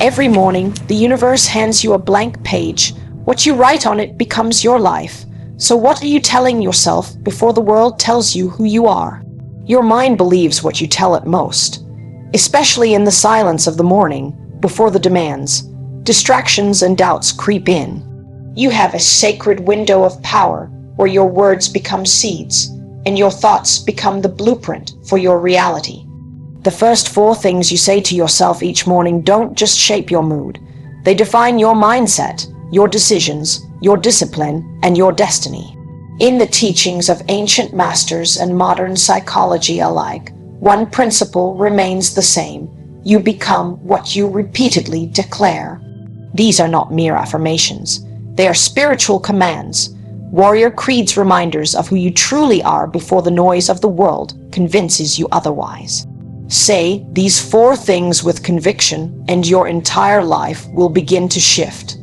Every morning, the universe hands you a blank page. What you write on it becomes your life. So what are you telling yourself before the world tells you who you are? Your mind believes what you tell it most, especially in the silence of the morning, before the demands, distractions and doubts creep in. You have a sacred window of power where your words become seeds and your thoughts become the blueprint for your reality. The first 4 things you say to yourself each morning don't just shape your mood. They define your mindset, your decisions, your discipline, and your destiny. In the teachings of ancient masters and modern psychology alike, one principle remains the same. You become what you repeatedly declare. These are not mere affirmations. They are spiritual commands, warrior creeds, reminders of who you truly are before the noise of the world convinces you otherwise. Say these 4 things with conviction and your entire life will begin to shift.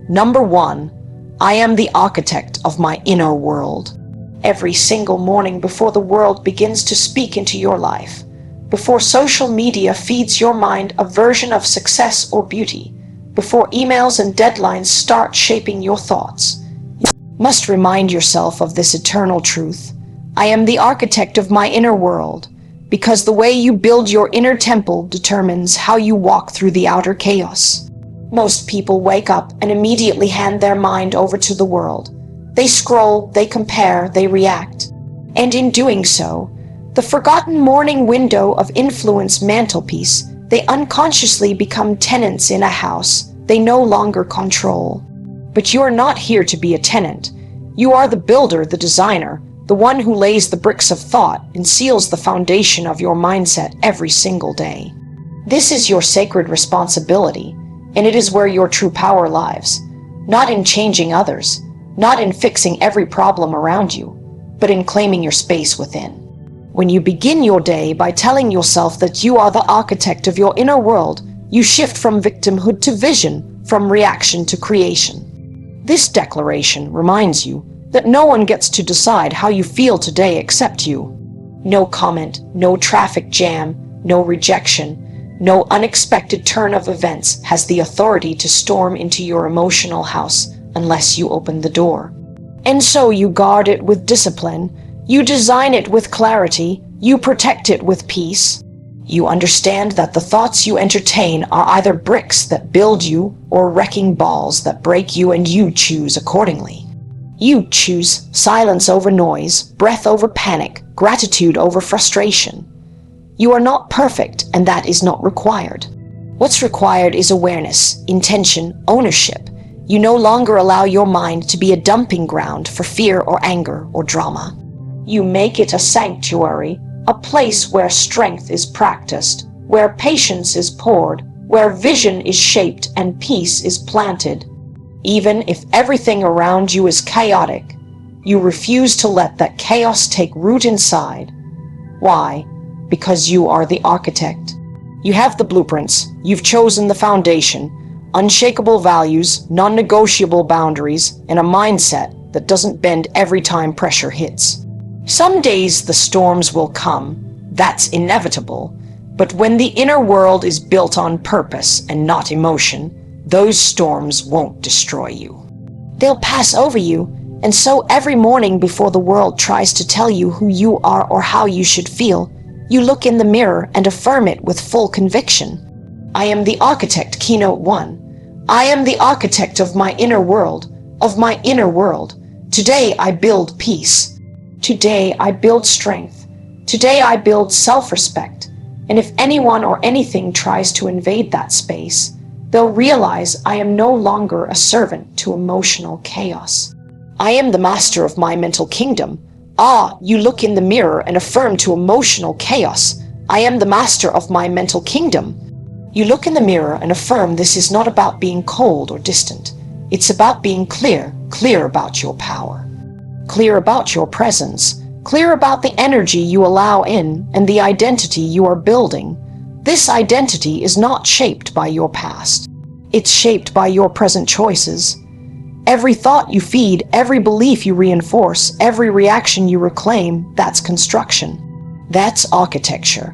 Number 1, I am the architect of my inner world. Every single morning before the world begins to speak into your life, before social media feeds your mind a version of success or beauty, before emails and deadlines start shaping your thoughts, you must remind yourself of this eternal truth. I am the architect of my inner world, because the way you build your inner temple determines how you walk through the outer chaos. Most people wake up and immediately hand their mind over to the world. They scroll, they compare, they react. And in doing so, the forgotten morning window of influence mantelpiece, they unconsciously become tenants in a house they no longer control. But you are not here to be a tenant. You are the builder, the designer, the one who lays the bricks of thought and seals the foundation of your mindset every single day. This is your sacred responsibility, and it is where your true power lies, not in changing others, not in fixing every problem around you, but in claiming your space within. When you begin your day by telling yourself that you are the architect of your inner world, you shift from victimhood to vision, from reaction to creation. This declaration reminds you that no one gets to decide how you feel today except you. No comment, no traffic jam, no rejection, no unexpected turn of events has the authority to storm into your emotional house unless you open the door. And so you guard it with discipline, you design it with clarity, you protect it with peace. You understand that the thoughts you entertain are either bricks that build you or wrecking balls that break you, and you choose accordingly. You choose silence over noise, breath over panic, gratitude over frustration. You are not perfect, and that is not required. What's required is awareness, intention, ownership. You no longer allow your mind to be a dumping ground for fear or anger or drama. You make it a sanctuary, a place where strength is practiced, where patience is poured, where vision is shaped and peace is planted. Even if everything around you is chaotic, you refuse to let that chaos take root inside. Why? Because you are the architect. You have the blueprints, you've chosen the foundation, unshakable values, non-negotiable boundaries, and a mindset that doesn't bend every time pressure hits. Some days the storms will come, that's inevitable, but when the inner world is built on purpose and not emotion, those storms won't destroy you. They'll pass over you, and so every morning before the world tries to tell you who you are or how you should feel, you look in the mirror and affirm it with full conviction. I am the architect, keynote 1. I am the architect of my inner world, of my inner world. Today I build peace. Today I build strength. Today I build self-respect. And if anyone or anything tries to invade that space, they'll realize I am no longer a servant to emotional chaos. I am the master of my mental kingdom. You look in the mirror and affirm to emotional chaos, I am the master of my mental kingdom. You look in the mirror and affirm this is not about being cold or distant. It's about being clear about your power. Clear about your presence, clear about the energy you allow in and the identity you are building. This identity is not shaped by your past. It's shaped by your present choices. Every thought you feed, every belief you reinforce, every reaction you reclaim, that's construction. That's architecture.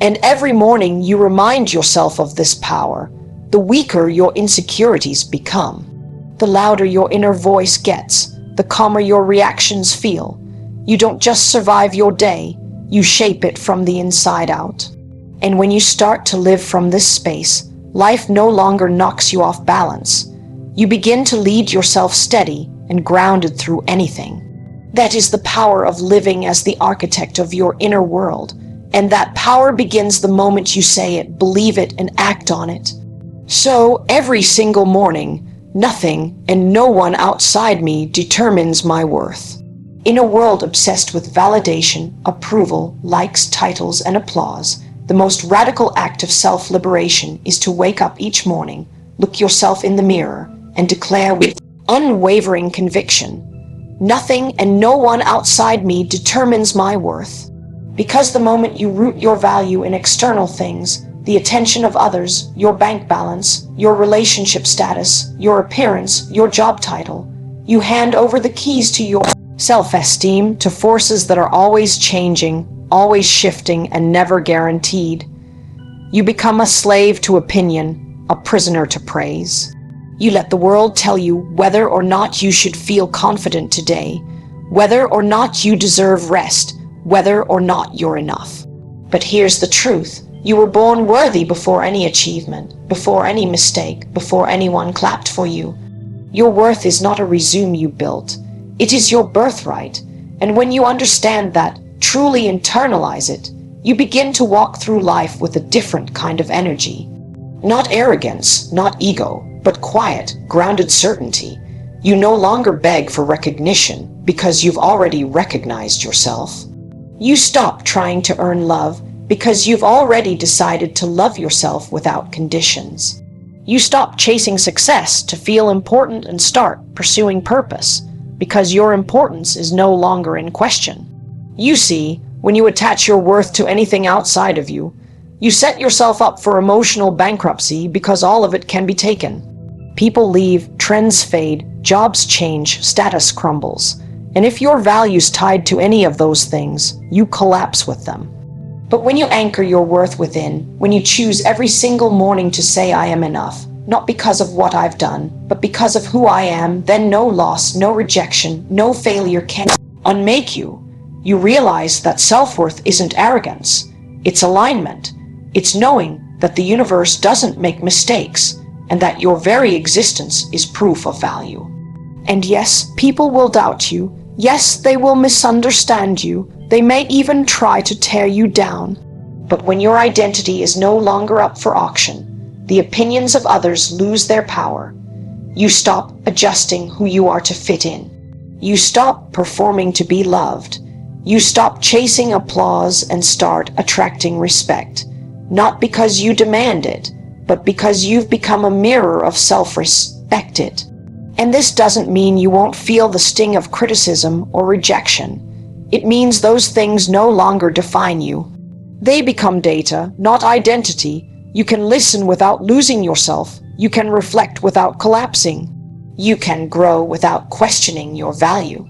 And every morning you remind yourself of this power. the weaker your insecurities become. The louder your inner voice gets, the calmer your reactions feel. You don't just survive your day, you shape it from the inside out. And when you start to live from this space, life no longer knocks you off balance. You begin to lead yourself steady and grounded through anything. That is the power of living as the architect of your inner world. And that power begins the moment you say it, believe it, and act on it. So, every single morning, nothing and no one outside me determines my worth. In a world obsessed with validation, approval, likes, titles, and applause, the most radical act of self-liberation is to wake up each morning, look yourself in the mirror, and declare with unwavering conviction, nothing and no one outside me determines my worth. Because the moment you root your value in external things, the attention of others, your bank balance, your relationship status, your appearance, your job title, you hand over the keys to your self-esteem to forces that are always changing, always shifting, and never guaranteed. You become a slave to opinion, a prisoner to praise. You let the world tell you whether or not you should feel confident today, whether or not you deserve rest, whether or not you're enough. But here's the truth. You were born worthy before any achievement, before any mistake, before anyone clapped for you. Your worth is not a resume you built. It is your birthright. And when you understand that, truly internalize it, you begin to walk through life with a different kind of energy. Not arrogance, not ego, but quiet, grounded certainty. You no longer beg for recognition because you've already recognized yourself. You stop trying to earn love because you've already decided to love yourself without conditions. You stop chasing success to feel important and start pursuing purpose because your importance is no longer in question. You see, when you attach your worth to anything outside of you, you set yourself up for emotional bankruptcy because all of it can be taken. People leave, trends fade, jobs change, status crumbles. And if your value's tied to any of those things, you collapse with them. But when you anchor your worth within, when you choose every single morning to say I am enough, not because of what I've done, but because of who I am, then no loss, no rejection, no failure can unmake you. You realize that self-worth isn't arrogance, it's alignment. It's knowing that the universe doesn't make mistakes and that your very existence is proof of value. And yes, people will doubt you. Yes, they will misunderstand you. They may even try to tear you down. But when your identity is no longer up for auction, the opinions of others lose their power. You stop adjusting who you are to fit in. You stop performing to be loved. You stop chasing applause and start attracting respect, not because you demand it, but because you've become a mirror of self-respect it. And this doesn't mean you won't feel the sting of criticism or rejection. It means those things no longer define you. They become data, not identity. You can listen without losing yourself. You can reflect without collapsing. You can grow without questioning your value.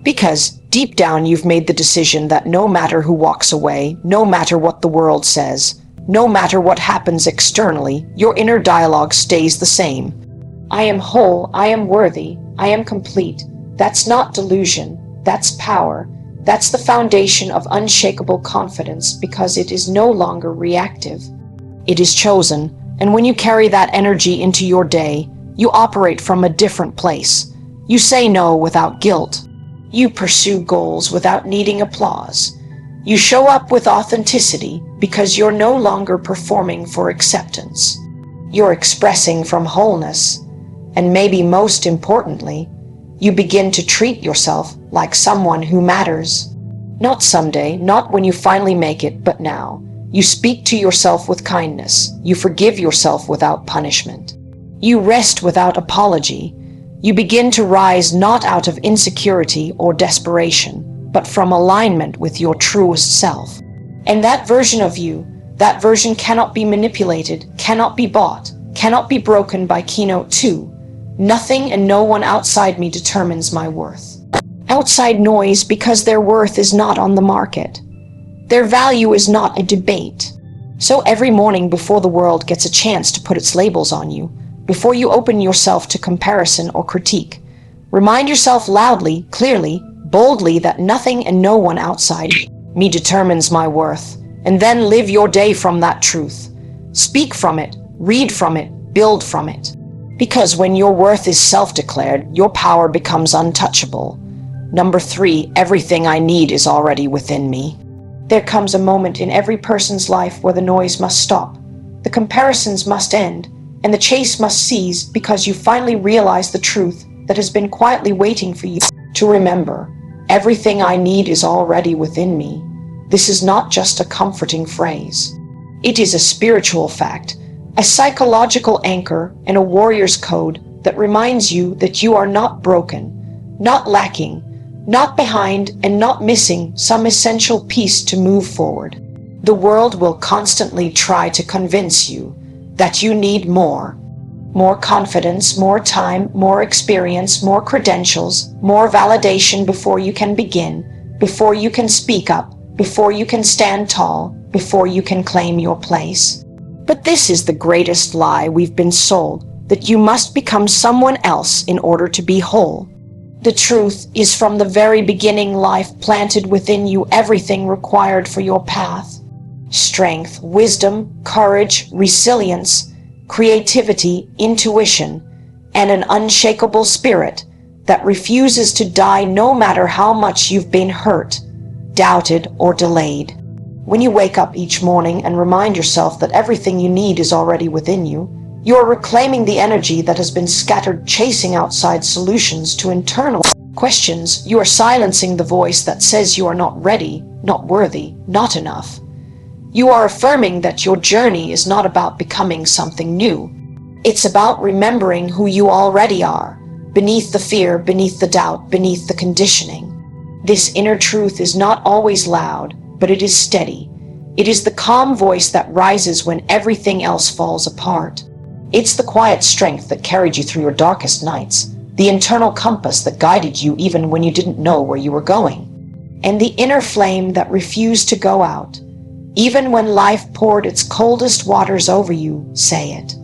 Because deep down you've made the decision that no matter who walks away, no matter what the world says, no matter what happens externally, your inner dialogue stays the same. I am whole, I am worthy, I am complete. That's not delusion, that's power. That's the foundation of unshakable confidence because it is no longer reactive. It is chosen, and when you carry that energy into your day, you operate from a different place. You say no without guilt. You pursue goals without needing applause. You show up with authenticity because you're no longer performing for acceptance. You're expressing from wholeness. And maybe most importantly, you begin to treat yourself like someone who matters. Not someday, not when you finally make it, but now. You speak to yourself with kindness. You forgive yourself without punishment. You rest without apology. You begin to rise not out of insecurity or desperation, but from alignment with your truest self. And that version of you, that version cannot be manipulated, cannot be bought, cannot be broken by Keynote 2. Nothing and no one outside me determines my worth. Outside noise because their worth is not on the market. Their value is not a debate. So every morning before the world gets a chance to put its labels on you, before you open yourself to comparison or critique, remind yourself loudly, clearly, boldly that nothing and no one outside me determines my worth, and then live your day from that truth. Speak from it, read from it, build from it. Because when your worth is self-declared, your power becomes untouchable. Number 3, everything I need is already within me. There comes a moment in every person's life where the noise must stop, the comparisons must end, and the chase must cease because you finally realize the truth that has been quietly waiting for you to remember. Everything I need is already within me. This is not just a comforting phrase. It is a spiritual fact, a psychological anchor, and a warrior's code that reminds you that you are not broken, not lacking, not behind, and not missing some essential piece to move forward. The world will constantly try to convince you that you need more. More confidence, more time, more experience, more credentials, more validation before you can begin, before you can speak up, before you can stand tall, before you can claim your place. But this is the greatest lie we've been sold, that you must become someone else in order to be whole. The truth is, from the very beginning, life planted within you everything required for your path. Strength, wisdom, courage, resilience, creativity, intuition, and an unshakable spirit that refuses to die no matter how much you've been hurt, doubted, or delayed. When you wake up each morning and remind yourself that everything you need is already within you, you are reclaiming the energy that has been scattered chasing outside solutions to internal questions. You are silencing the voice that says you are not ready, not worthy, not enough. You are affirming that your journey is not about becoming something new. It's about remembering who you already are, beneath the fear, beneath the doubt, beneath the conditioning. This inner truth is not always loud, but it is steady. It is the calm voice that rises when everything else falls apart. It's the quiet strength that carried you through your darkest nights, the internal compass that guided you even when you didn't know where you were going, and the inner flame that refused to go out. Even when life poured its coldest waters over you, say it.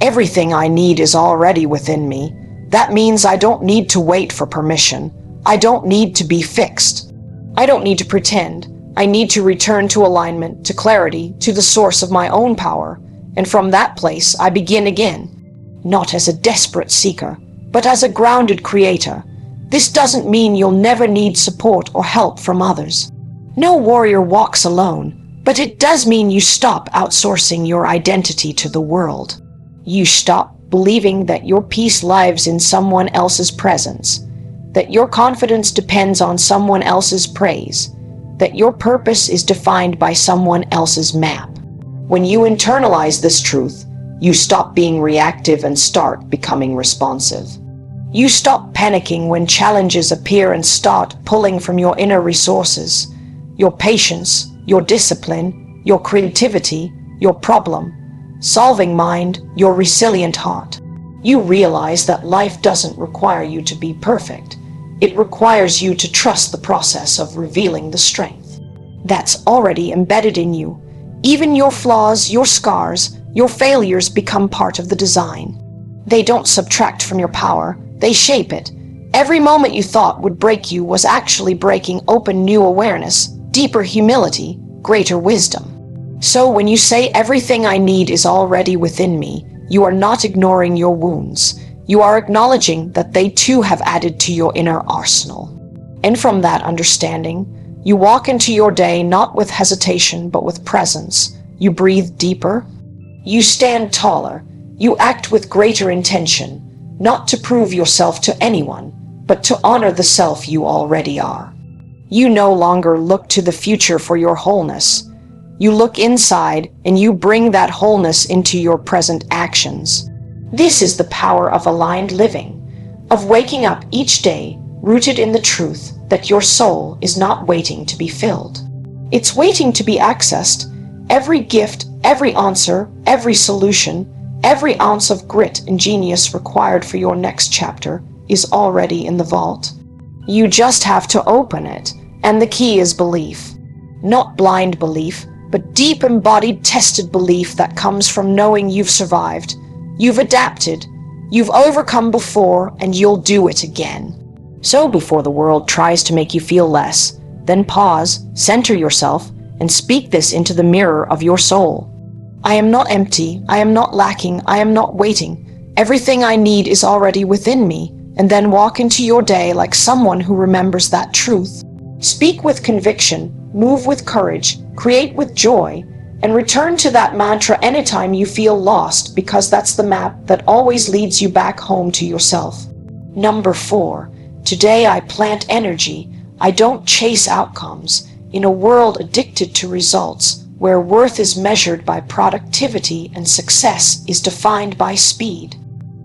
Everything I need is already within me. That means I don't need to wait for permission. I don't need to be fixed. I don't need to pretend. I need to return to alignment, to clarity, to the source of my own power. And from that place, I begin again, not as a desperate seeker, but as a grounded creator. This doesn't mean you'll never need support or help from others. No warrior walks alone. But it does mean you stop outsourcing your identity to the world. You stop believing that your peace lives in someone else's presence, that your confidence depends on someone else's praise, that your purpose is defined by someone else's map. When you internalize this truth, you stop being reactive and start becoming responsive. You stop panicking when challenges appear and start pulling from your inner resources, your patience, your discipline, your creativity, your problem-solving mind, your resilient heart. You realize that life doesn't require you to be perfect. It requires you to trust the process of revealing the strength that's already embedded in you. Even your flaws, your scars, your failures become part of the design. They don't subtract from your power, they shape it. Every moment you thought would break you was actually breaking open new awareness, deeper humility, greater wisdom. So when you say everything I need is already within me, you are not ignoring your wounds. You are acknowledging that they too have added to your inner arsenal. And from that understanding, you walk into your day not with hesitation but with presence. You breathe deeper. You stand taller. You act with greater intention, not to prove yourself to anyone, but to honor the self you already are. You no longer look to the future for your wholeness. You look inside and you bring that wholeness into your present actions. This is the power of aligned living, of waking up each day rooted in the truth that your soul is not waiting to be filled. It's waiting to be accessed. Every gift, every answer, every solution, every ounce of grit and genius required for your next chapter is already in the vault. You just have to open it, and the key is belief. Not blind belief, but deep embodied tested belief that comes from knowing you've survived, you've adapted, you've overcome before, and you'll do it again. So before the world tries to make you feel less, then pause, center yourself, and speak this into the mirror of your soul. I am not empty, I am not lacking, I am not waiting. Everything I need is already within me, and then walk into your day like someone who remembers that truth. Speak with conviction, move with courage, create with joy, and return to that mantra anytime you feel lost, because that's the map that always leads you back home to yourself. Number 4. Today I plant energy. I don't chase outcomes. In a world addicted to results, where worth is measured by productivity and success is defined by speed,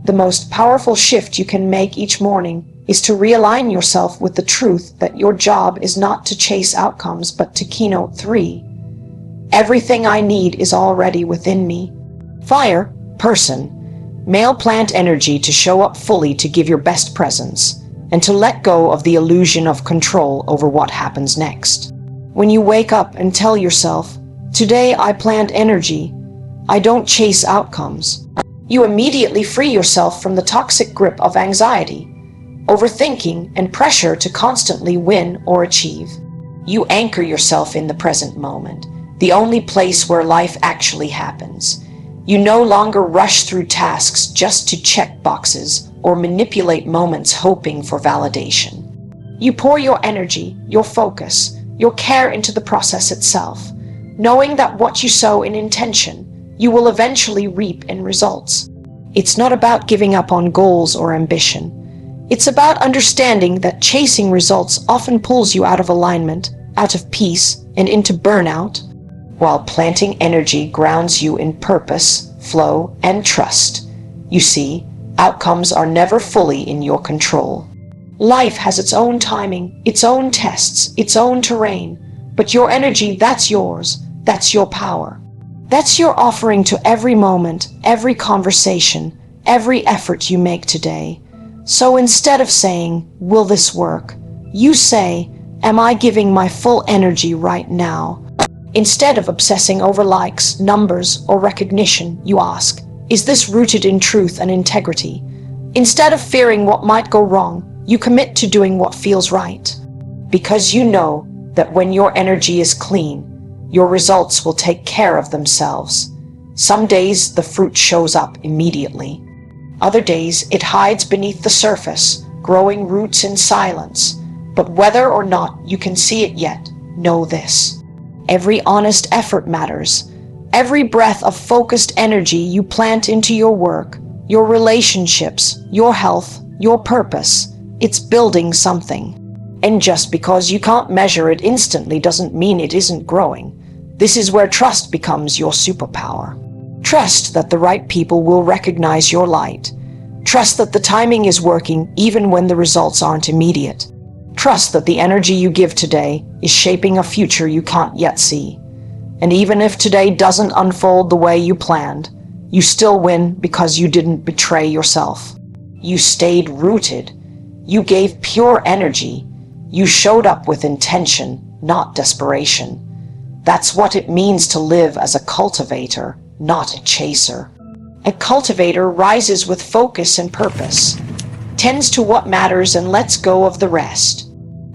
the most powerful shift you can make each morning is to realign yourself with the truth that your job is not to chase outcomes but to keynote 3. Everything I need is already within me. Fire, person. Male plant energy to show up fully to give your best presence, and to let go of the illusion of control over what happens next. When you wake up and tell yourself, today I plant energy, I don't chase outcomes, you immediately free yourself from the toxic grip of anxiety, overthinking, and pressure to constantly win or achieve. You anchor yourself in the present moment, the only place where life actually happens. You no longer rush through tasks just to check boxes or manipulate moments hoping for validation. You pour your energy, your focus, your care into the process itself, knowing that what you sow in intention, you will eventually reap in results. It's not about giving up on goals or ambition. It's about understanding that chasing results often pulls you out of alignment, out of peace, and into burnout, while planting energy grounds you in purpose, flow, and trust. You see, outcomes are never fully in your control. Life has its own timing, its own tests, its own terrain, but your energy, that's yours, that's your power. That's your offering to every moment, every conversation, every effort you make today. So instead of saying, will this work? You say, am I giving my full energy right now? Instead of obsessing over likes, numbers, or recognition, you ask, is this rooted in truth and integrity? Instead of fearing what might go wrong, you commit to doing what feels right. Because you know that when your energy is clean, your results will take care of themselves. Some days the fruit shows up immediately. Other days it hides beneath the surface, growing roots in silence. But whether or not you can see it yet, know this. Every honest effort matters. Every breath of focused energy you plant into your work, your relationships, your health, your purpose, it's building something. And just because you can't measure it instantly doesn't mean it isn't growing. This is where trust becomes your superpower. Trust that the right people will recognize your light. Trust that the timing is working even when the results aren't immediate. Trust that the energy you give today is shaping a future you can't yet see. And even if today doesn't unfold the way you planned, you still win because you didn't betray yourself. You stayed rooted. You gave pure energy. You showed up with intention, not desperation. That's what it means to live as a cultivator, not a chaser. A cultivator rises with focus and purpose, tends to what matters and lets go of the rest.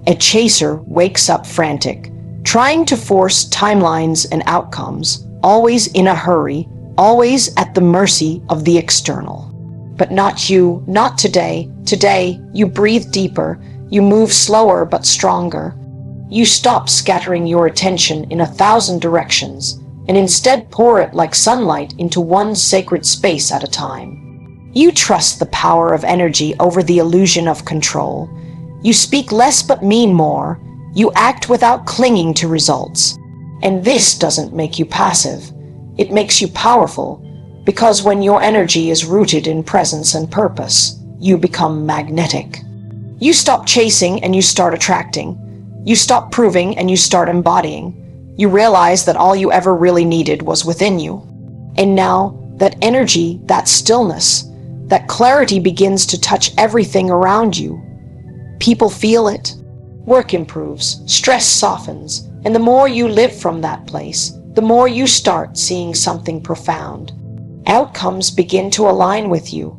A chaser wakes up frantic, trying to force timelines and outcomes, always in a hurry, always at the mercy of the external. But not you, not today. Today, you breathe deeper, you move slower but stronger. You stop scattering your attention in 1,000 directions and instead pour it like sunlight into one sacred space at a time. You trust the power of energy over the illusion of control. You speak less but mean more. You act without clinging to results. And this doesn't make you passive. It makes you powerful, because when your energy is rooted in presence and purpose, you become magnetic. You stop chasing and you start attracting. You stop proving and you start embodying. You realize that all you ever really needed was within you. And now, that energy, that stillness, that clarity begins to touch everything around you. People feel it. Work improves, stress softens, and the more you live from that place, the more you start seeing something profound. Outcomes begin to align with you,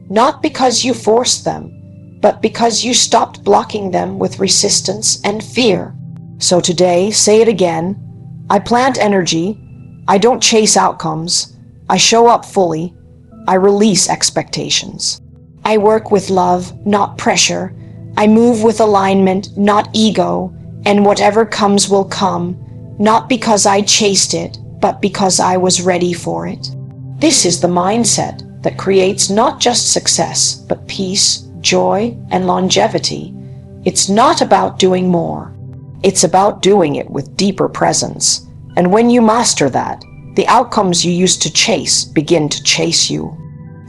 not because you forced them, but because you stopped blocking them with resistance and fear. So today, say it again. I plant energy. I don't chase outcomes. I show up fully. I release expectations. I work with love, not pressure. I move with alignment, not ego. And whatever comes will come, not because I chased it, but because I was ready for it. This is the mindset that creates not just success, but peace, joy, and longevity. It's not about doing more. It's about doing it with deeper presence. And when you master that, the outcomes you used to chase begin to chase you.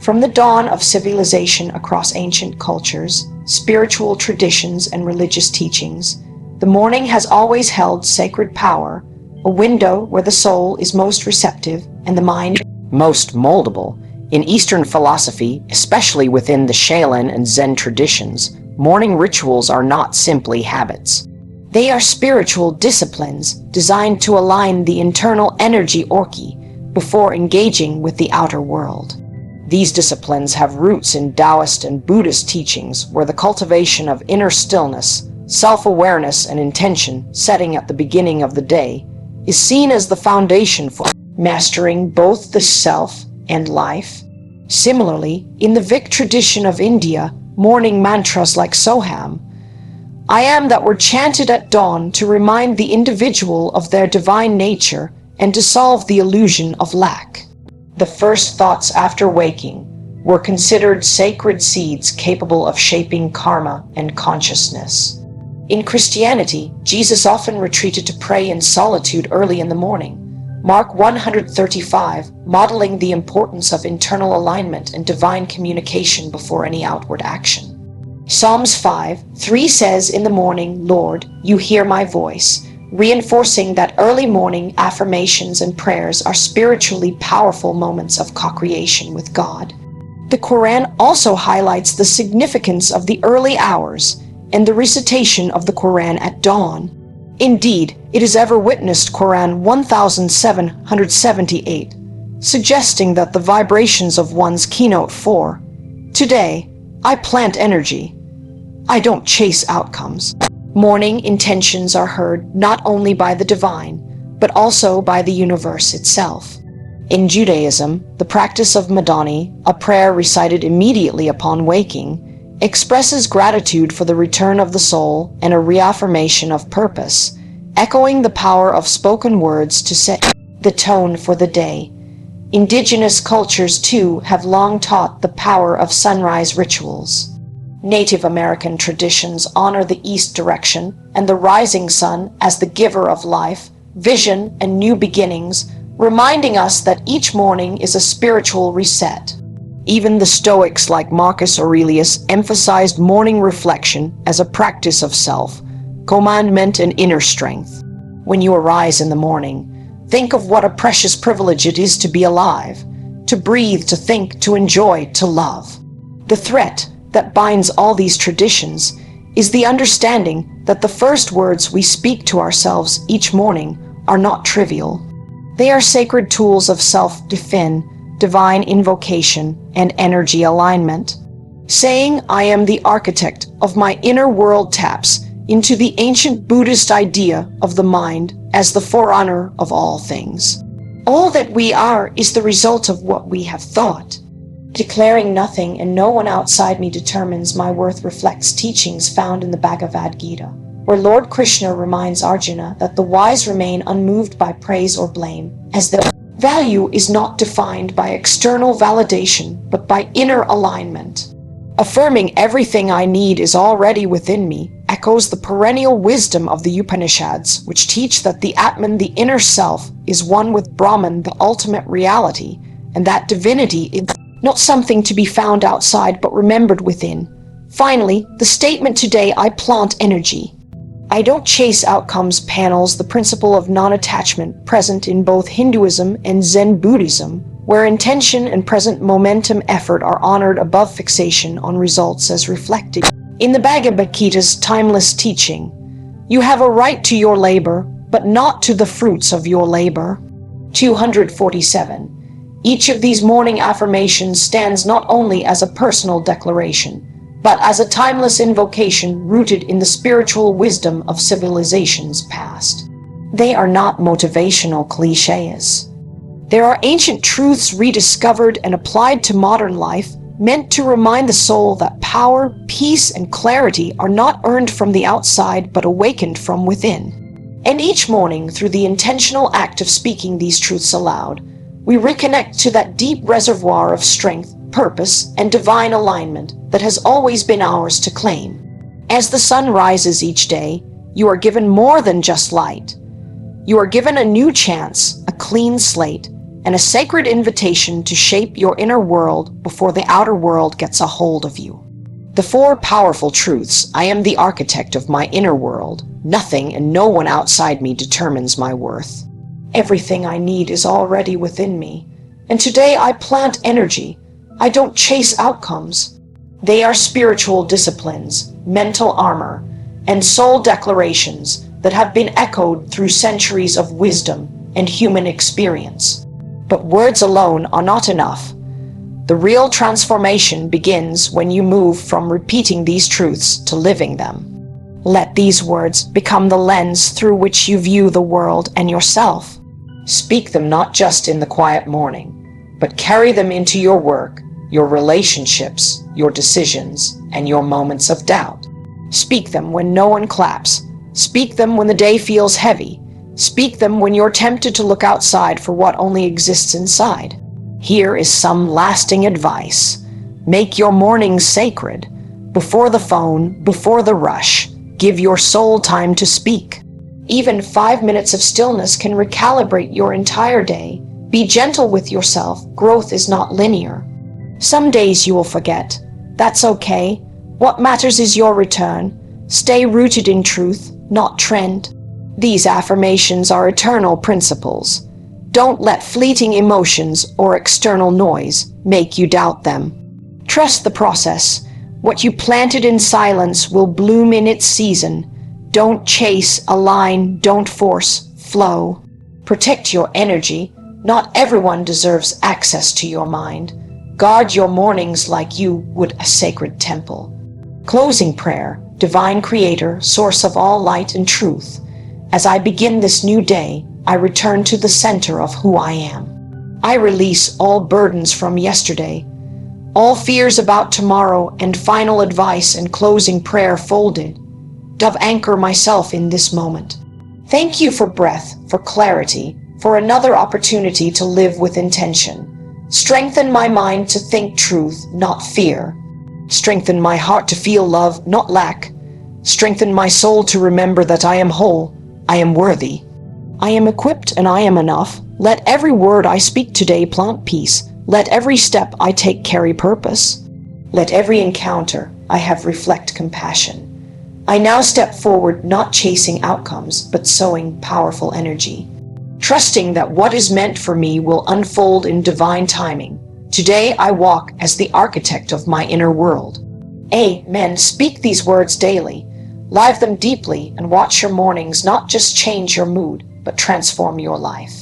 From the dawn of civilization across ancient cultures, spiritual traditions, and religious teachings, the morning has always held sacred power, a window where the soul is most receptive and the mind most moldable. In Eastern philosophy, especially within the Shaolin and Zen traditions, morning rituals are not simply habits. They are spiritual disciplines designed to align the internal energy orki before engaging with the outer world. These disciplines have roots in Taoist and Buddhist teachings where the cultivation of inner stillness, self-awareness, and intention setting at the beginning of the day is seen as the foundation for mastering both the self and life. Similarly, in the Vedic tradition of India, morning mantras like Soham, I am, that were chanted at dawn to remind the individual of their divine nature and to solve the illusion of lack. The first thoughts after waking were considered sacred seeds capable of shaping karma and consciousness. In Christianity, Jesus often retreated to pray in solitude early in the morning. Mark 135, modeling the importance of internal alignment and divine communication before any outward action. Psalms 5:3 says, "In the morning, Lord, you hear my voice," reinforcing that early morning affirmations and prayers are spiritually powerful moments of co-creation with God. The Quran also highlights the significance of the early hours and the recitation of the Quran at dawn. Indeed, it is ever witnessed Quran 1778, suggesting that the vibrations of one's keynote 4, "Today, I plant energy. I don't chase outcomes." Morning intentions are heard not only by the divine, but also by the universe itself. In Judaism, the practice of Madani, a prayer recited immediately upon waking, expresses gratitude for the return of the soul and a reaffirmation of purpose, echoing the power of spoken words to set the tone for the day. Indigenous cultures, too, have long taught the power of sunrise rituals. Native American traditions honor the east direction and the rising sun as the giver of life, vision, and new beginnings, reminding us that each morning is a spiritual reset. Even the Stoics like Marcus Aurelius emphasized morning reflection as a practice of self, commandment, and inner strength. When you arise in the morning, think of what a precious privilege it is to be alive, to breathe, to think, to enjoy, to love. The thread that binds all these traditions is the understanding that the first words we speak to ourselves each morning are not trivial. They are sacred tools of self-defense, divine invocation, and energy alignment. Saying, "I am the architect of my inner world," taps into the ancient Buddhist idea of the mind as the forerunner of all things. All that we are is the result of what we have thought. Declaring nothing and no one outside me determines my worth reflects teachings found in the Bhagavad Gita, where Lord Krishna reminds Arjuna that the wise remain unmoved by praise or blame, as their value is not defined by external validation, but by inner alignment. Affirming everything I need is already within me echoes the perennial wisdom of the Upanishads, which teach that the Atman, the inner self, is one with Brahman, the ultimate reality, and that divinity is not something to be found outside but remembered within. Finally, the statement today, "I plant energy. I don't chase outcomes," panels the principle of non-attachment present in both Hinduism and Zen Buddhism, where intention and present momentum effort are honored above fixation on results as reflected in the Bhagavad Gita's timeless teaching. You have a right to your labor, but not to the fruits of your labor. 247. Each of these morning affirmations stands not only as a personal declaration, but as a timeless invocation rooted in the spiritual wisdom of civilizations past. They are not motivational cliches. They are ancient truths rediscovered and applied to modern life, meant to remind the soul that power, peace, and clarity are not earned from the outside but awakened from within. And each morning, through the intentional act of speaking these truths aloud, we reconnect to that deep reservoir of strength, purpose, and divine alignment that has always been ours to claim. As the sun rises each day, you are given more than just light. You are given a new chance, a clean slate, and a sacred invitation to shape your inner world before the outer world gets a hold of you. The four powerful truths: I am the architect of my inner world. Nothing and no one outside me determines my worth. Everything I need is already within me. And today I plant energy. I don't chase outcomes. They are spiritual disciplines, mental armor, and soul declarations that have been echoed through centuries of wisdom and human experience. But words alone are not enough. The real transformation begins when you move from repeating these truths to living them. Let these words become the lens through which you view the world and yourself. Speak them not just in the quiet morning, but carry them into your work, your relationships, your decisions, and your moments of doubt. Speak them when no one claps. Speak them when the day feels heavy. Speak them when you're tempted to look outside for what only exists inside. Here is some lasting advice. Make your mornings sacred. Before the phone, before the rush, give your soul time to speak. Even 5 minutes of stillness can recalibrate your entire day. Be gentle with yourself. Growth is not linear. Some days you will forget. That's okay. What matters is your return. Stay rooted in truth, not trend. These affirmations are eternal principles. Don't let fleeting emotions or external noise make you doubt them. Trust the process. What you planted in silence will bloom in its season. Don't chase, align, don't force, flow. Protect your energy. Not everyone deserves access to your mind. Guard your mornings like you would a sacred temple. Closing prayer. Divine Creator, source of all light and truth. As I begin this new day, I return to the center of who I am. I release all burdens from yesterday, all fears about tomorrow, and final advice and closing prayer folded. Dove anchor myself in this moment. Thank you for breath, for clarity, for another opportunity to live with intention. Strengthen my mind to think truth, not fear. Strengthen my heart to feel love, not lack. Strengthen my soul to remember that I am whole, I am worthy. I am equipped and I am enough. Let every word I speak today plant peace. Let every step I take carry purpose. Let every encounter I have reflect compassion. I now step forward not chasing outcomes, but sowing powerful energy. Trusting that what is meant for me will unfold in divine timing. Today I walk as the architect of my inner world. Amen. Speak these words daily. Live them deeply and watch your mornings not just change your mood, but transform your life.